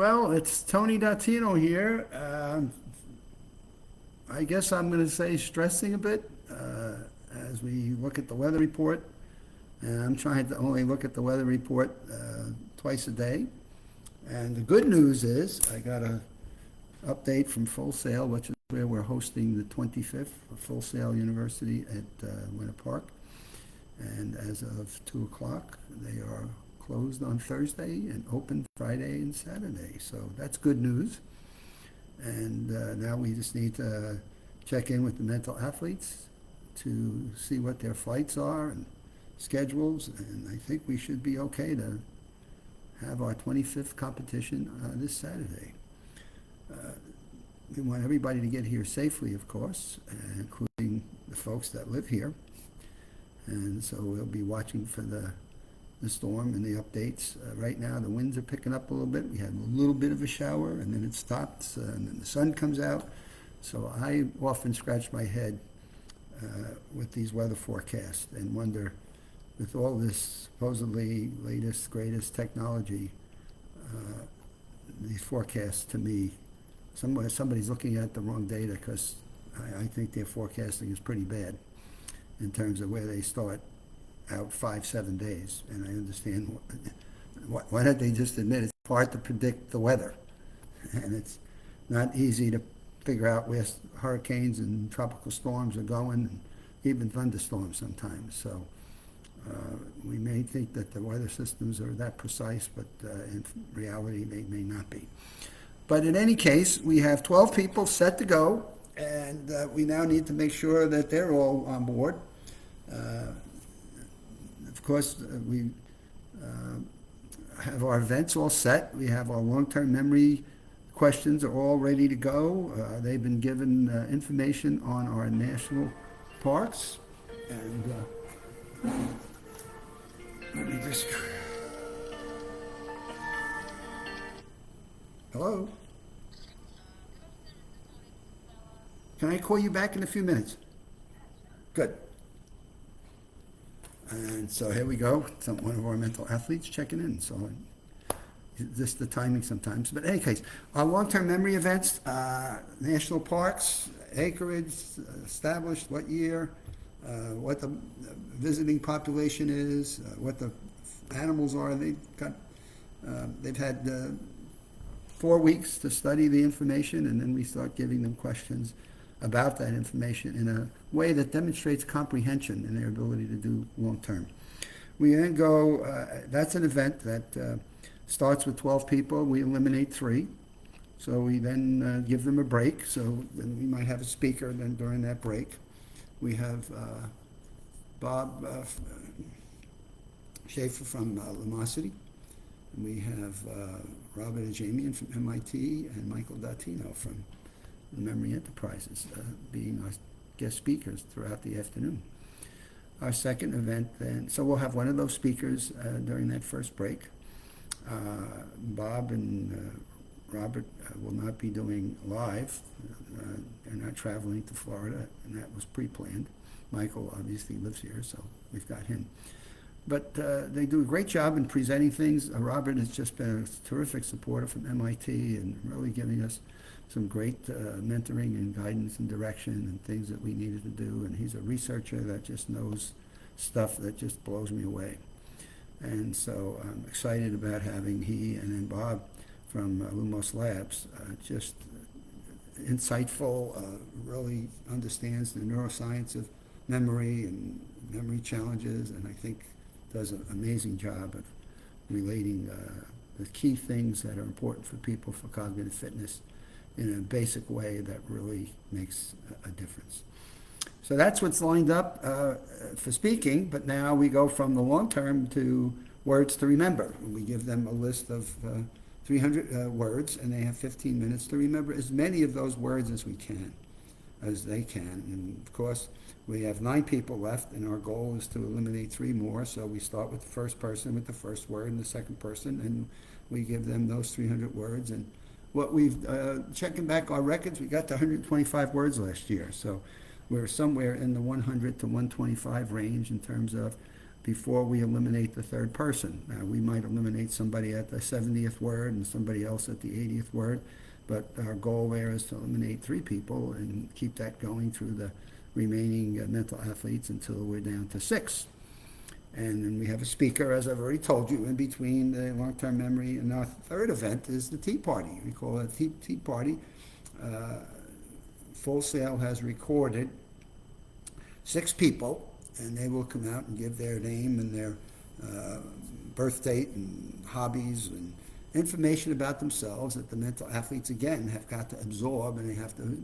Well, it's Tony Datino here. I guess I'm going to say stressing a bit as we look at the weather report. And I'm trying to only look at the weather report twice a day. And the good news is I got a update from Full Sail, which is where we're hosting the 25th of Full Sail University at Winter Park. And as of 2 o'clock, they are closed on Thursday and open Friday and Saturday. So that's good news. And now we just need to check in with the mental athletes to see what their flights are and schedules. And I think we should be okay to have our 25th competition this Saturday. We want everybody to get here safely, of course, including the folks that live here. And so we'll be watching for the storm and the updates. Right now, the winds are picking up a little bit. We had a little bit of a shower, and then it stops, and then the sun comes out. So I often scratch my head with these weather forecasts and wonder, with all this supposedly latest, greatest technology, these forecasts to me, somebody's looking at the wrong data, because I think their forecasting is pretty bad in terms of where they start out 5-7 days. And I understand why don't they just admit it's hard to predict the weather, and it's not easy to figure out where hurricanes and tropical storms are going, and even thunderstorms sometimes. So we may think that the weather systems are that precise, but in reality they may not be. But in any case, we have 12 people set to go, and we now need to make sure that they're all on board. Of course, we have our events all set. We have our long-term memory questions are all ready to go. They've been given information on our national parks. And let me just... Hello? Can I call you back in a few minutes? Good. And so here we go, one of our mental athletes checking in. So just the timing sometimes. But in any case, our long-term memory events, national parks, acreage, established what year, what the visiting population is, what the animals are. They've had 4 weeks to study the information, and then we start giving them questions about that information in a way that demonstrates comprehension and their ability to do long-term. We then go, that's an event that starts with 12 people. We eliminate 3. So we then give them a break. So then we might have a speaker then during that break. We have Bob Schaefer from Lumosity. We have Robert Ajamian from MIT and Michael Datino from Memory Enterprises being our guest speakers throughout the afternoon. Our second event then, so we'll have one of those speakers during that first break. Bob and Robert will not be doing live. They're not traveling to Florida, and that was pre-planned. Michael obviously lives here, so we've got him. But they do a great job in presenting things. Robert has just been a terrific supporter from MIT and really giving us some great mentoring and guidance and direction and things that we needed to do. And he's a researcher that just knows stuff that just blows me away. And so I'm excited about having he and then Bob from Lumos Labs, just insightful, really understands the neuroscience of memory and memory challenges, and I think does an amazing job of relating the key things that are important for people for cognitive fitness in a basic way that really makes a difference. So that's what's lined up for speaking, but now we go from the long term to words to remember. We give them a list of 300 words, and they have 15 minutes to remember as many of those words as they can. And of course, we have 9 people left, and our goal is to eliminate 3 more. So we start with the first person with the first word and the second person, and we give them those 300 words. And what we've, checking back our records, we got to 125 words last year. So we're somewhere in the 100 to 125 range in terms of before we eliminate the third person. Now, we might eliminate somebody at the 70th word and somebody else at the 80th word, but our goal there is to eliminate 3 people and keep that going through the remaining mental athletes until we're down to 6. And then we have a speaker, as I've already told you, in between the long-term memory and our third event is the Tea Party. We call it Tea Party. Full Sail has recorded 6 people, and they will come out and give their name and their birth date and hobbies and information about themselves that the mental athletes, again, have got to absorb, and they have to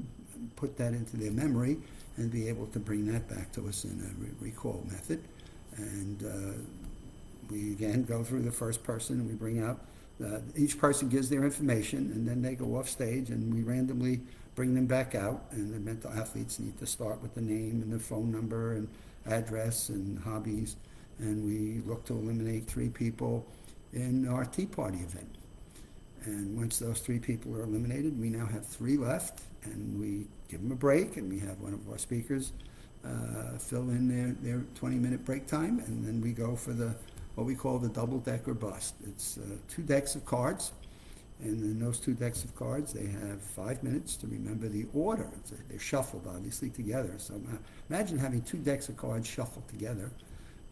put that into their memory and be able to bring that back to us in a recall method. And we, again, go through the first person, and we bring out, each person gives their information, and then they go off stage, and we randomly bring them back out, and the mental athletes need to start with the name and the phone number and address and hobbies, and we look to eliminate 3 people in our Tea Party event. And once those 3 people are eliminated, we now have 3 left, and we give them a break, and we have one of our speakers fill in their 20-minute break time, and then we go for what we call the double deck or bust. It's 2 decks of cards, and in those 2 decks of cards, they have 5 minutes to remember the order. They're shuffled, obviously, together. So imagine having 2 decks of cards shuffled together,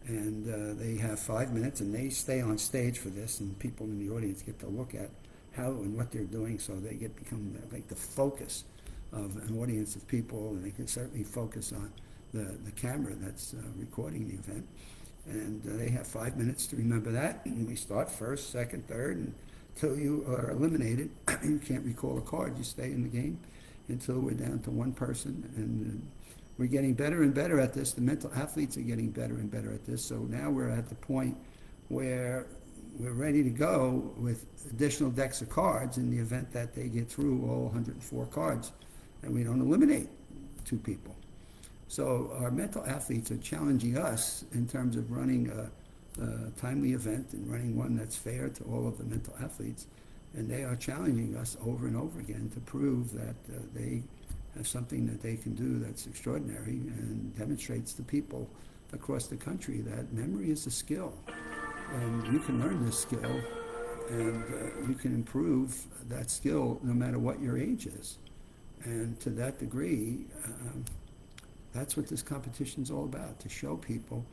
and they have 5 minutes, and they stay on stage for this, and people in the audience get to look at how and what they're doing, so they become like the focus of an audience of people, and they can certainly focus on the camera that's recording the event. And they have 5 minutes to remember that, and we start first, second, third, until you are eliminated. You can't recall a card. You stay in the game until we're down to 1 person, and we're getting better and better at this. The mental athletes are getting better and better at this, so now we're at the point where we're ready to go with additional decks of cards in the event that they get through all 104 cards, and we don't eliminate 2 people. So our mental athletes are challenging us in terms of running a timely event and running one that's fair to all of the mental athletes. And they are challenging us over and over again to prove that they have something that they can do that's extraordinary and demonstrates to people across the country that memory is a skill. And you can learn this skill, and you can improve that skill no matter what your age is. And to that degree, that's what this competition is all about, to show people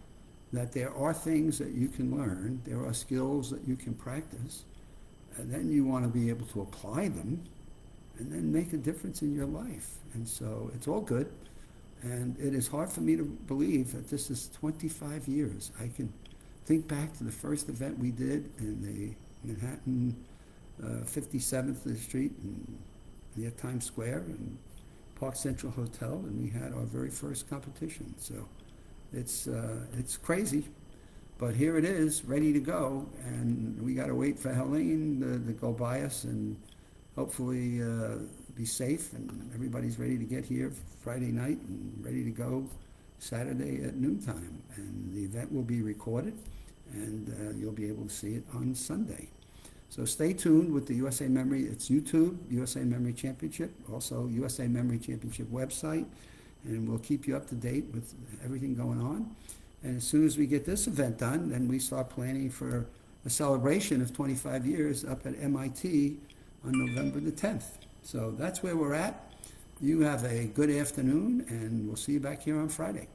that there are things that you can learn, there are skills that you can practice, and then you want to be able to apply them and then make a difference in your life. And so it's all good, and it is hard for me to believe that this is 25 years. I can think back to the first event we did in the Manhattan 57th Street and near Times Square and Park Central Hotel, and we had our very first competition. So it's crazy, but here it is, ready to go, and we got to wait for Helene to go by us and hopefully be safe, and everybody's ready to get here Friday night and ready to go Saturday at noontime. And the event will be recorded, and you'll be able to see it on Sunday. So stay tuned with the USA Memory. It's YouTube, USA Memory Championship, also USA Memory Championship website, and we'll keep you up to date with everything going on. And as soon as we get this event done, then we start planning for a celebration of 25 years up at MIT on November the 10th. So that's where we're at. You have a good afternoon, and we'll see you back here on Friday.